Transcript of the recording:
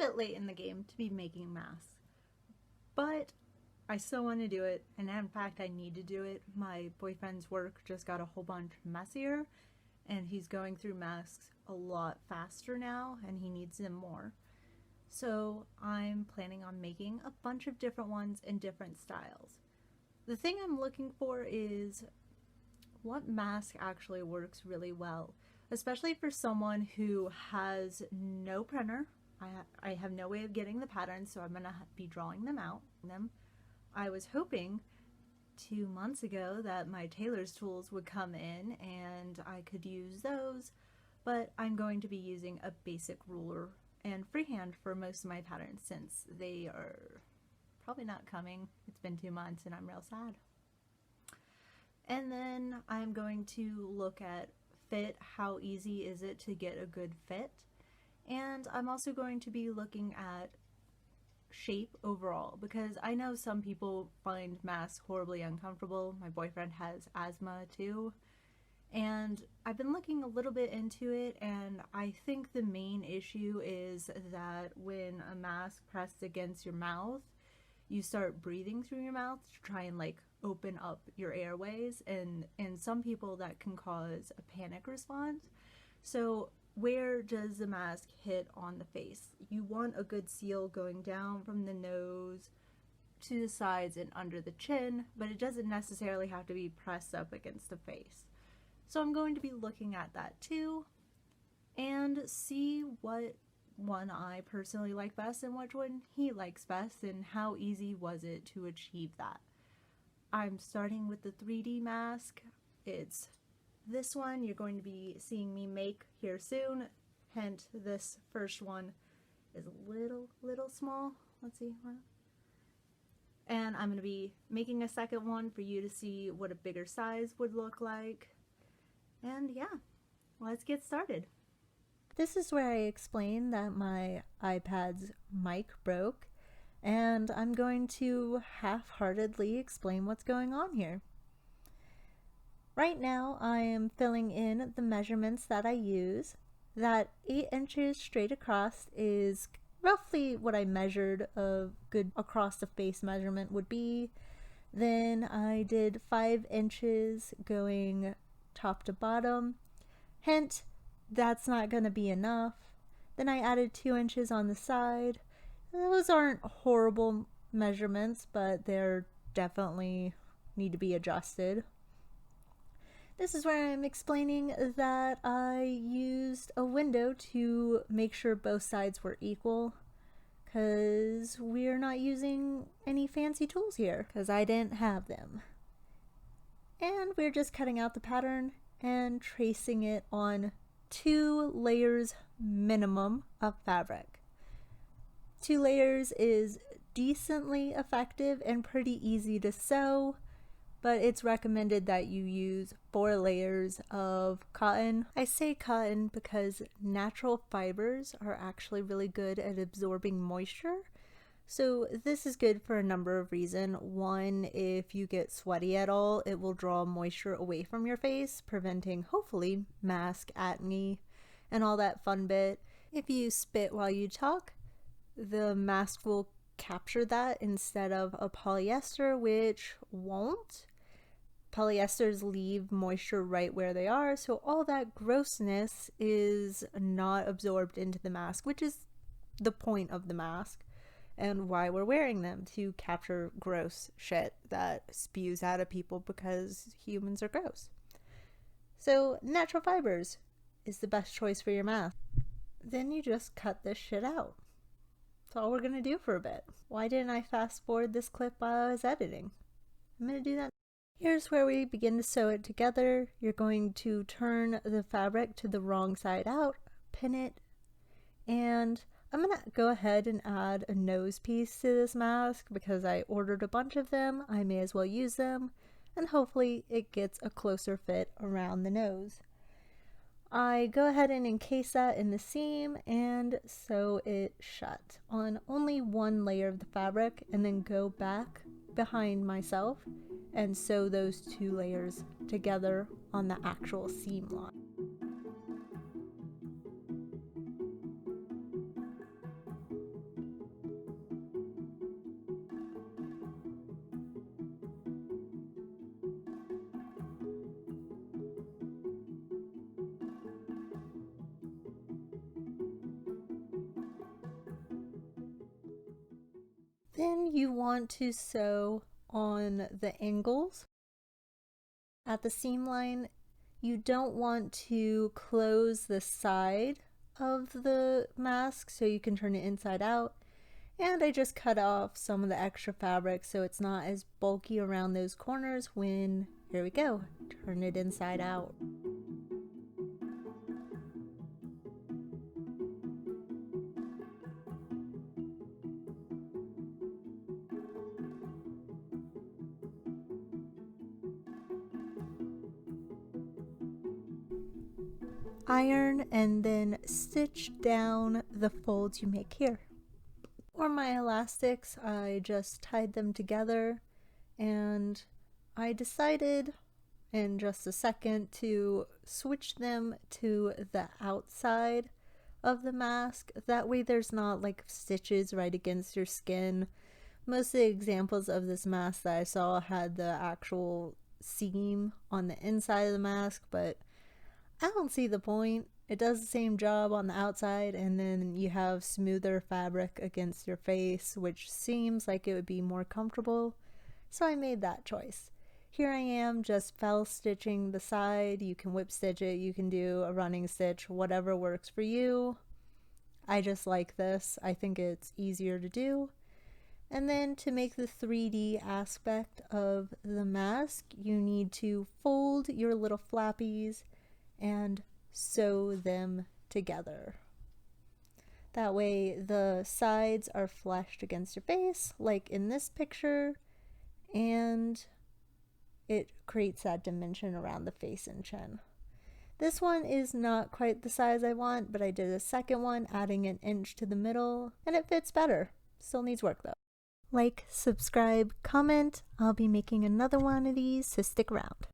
bit late in the game to be making masks, but I still want to do it, and in fact I need to do it. My boyfriend's work just got a whole bunch messier, and he's going through masks a lot faster now, and he needs them more. So I'm planning on making a bunch of different ones in different styles. The thing I'm looking for is what mask actually works really well, especially for someone who has no printer. I have no way of getting the patterns, so I'm going to be drawing them out. I was hoping 2 months ago that my tailor's tools would come in and I could use those, but I'm going to be using a basic ruler and freehand for most of my patterns since they are probably not coming. It's been 2 months and I'm real sad. And then I'm going to look at fit. How easy is it to get a good fit? And I'm also going to be looking at shape overall, because I know some people find masks horribly uncomfortable. My boyfriend has asthma too, and I've been looking a little bit into it, and I think the main issue is that when a mask pressed against your mouth, you start breathing through your mouth to try and like open up your airways, and in some people that can cause a panic response. So where does the mask hit on the face? You want a good seal going down from the nose to the sides and under the chin, but it doesn't necessarily have to be pressed up against the face. So I'm going to be looking at that too and see what one I personally like best and which one he likes best, and how easy was it to achieve that. I'm starting with the 3D mask. It's this one you're going to be seeing me make here soon. Hint, this first one is a little small. Let's see. And I'm going to be making a second one for you to see what a bigger size would look like. And yeah, let's get started. This is where I explain that my iPad's mic broke, and I'm going to half-heartedly explain what's going on here. Right now I am filling in the measurements that I use. That 8 inches straight across is roughly what I measured a good across the face measurement would be. Then I did 5 inches going top to bottom. Hint, that's not going to be enough. Then I added 2 inches on the side. Those aren't horrible measurements, but they're definitely need to be adjusted. This is where I'm explaining that I used a window to make sure both sides were equal, because we're not using any fancy tools here, because I didn't have them. And we're just cutting out the pattern and tracing it on 2 layers minimum of fabric. 2 layers is decently effective and pretty easy to sew, but it's recommended that you use 4 layers of cotton. I say cotton because natural fibers are actually really good at absorbing moisture. So this is good for a number of reasons. One, if you get sweaty at all, it will draw moisture away from your face, preventing, hopefully, mask acne and all that fun bit. If you spit while you talk, the mask will capture that instead of a polyester, which won't. Polyesters leave moisture right where they are, so all that grossness is not absorbed into the mask, which is the point of the mask and why we're wearing them, to capture gross shit that spews out of people because humans are gross. So natural fibers is the best choice for your mask. Then you just cut this shit out. That's all we're gonna do for a bit. Why didn't I fast forward this clip while I was editing? I'm gonna do that. Here's where we begin to sew it together. You're going to turn the fabric to the wrong side out, pin it, and I'm gonna go ahead and add a nose piece to this mask because I ordered a bunch of them. I may as well use them, and hopefully it gets a closer fit around the nose. I go ahead and encase that in the seam and sew it shut on only 1 layer of the fabric, and then go back behind myself and sew those 2 layers together on the actual seam line. Then you want to sew on the angles at the seam line. You don't want to close the side of the mask so you can turn it inside out. And I just cut off some of the extra fabric so it's not as bulky around those corners when, here we go, turn it inside out. Iron and then stitch down the folds you make here. For my elastics, I just tied them together, and I decided in just a second to switch them to the outside of the mask. That way there's not like stitches right against your skin. Most of the examples of this mask that I saw had the actual seam on the inside of the mask, but I don't see the point. It does the same job on the outside, and then you have smoother fabric against your face, which seems like it would be more comfortable. So I made that choice. Here I am just fell stitching the side. You can whip stitch it, you can do a running stitch, whatever works for you. I just like this. I think it's easier to do. And then to make the 3D aspect of the mask, you need to fold your little flappies and sew them together. That way the sides are fleshed against your face, like in this picture, and it creates that dimension around the face and chin. This one is not quite the size I want, but I did a second one, adding an inch to the middle, and it fits better. Still needs work though. Like, subscribe, comment. I'll be making another one of these, so stick around.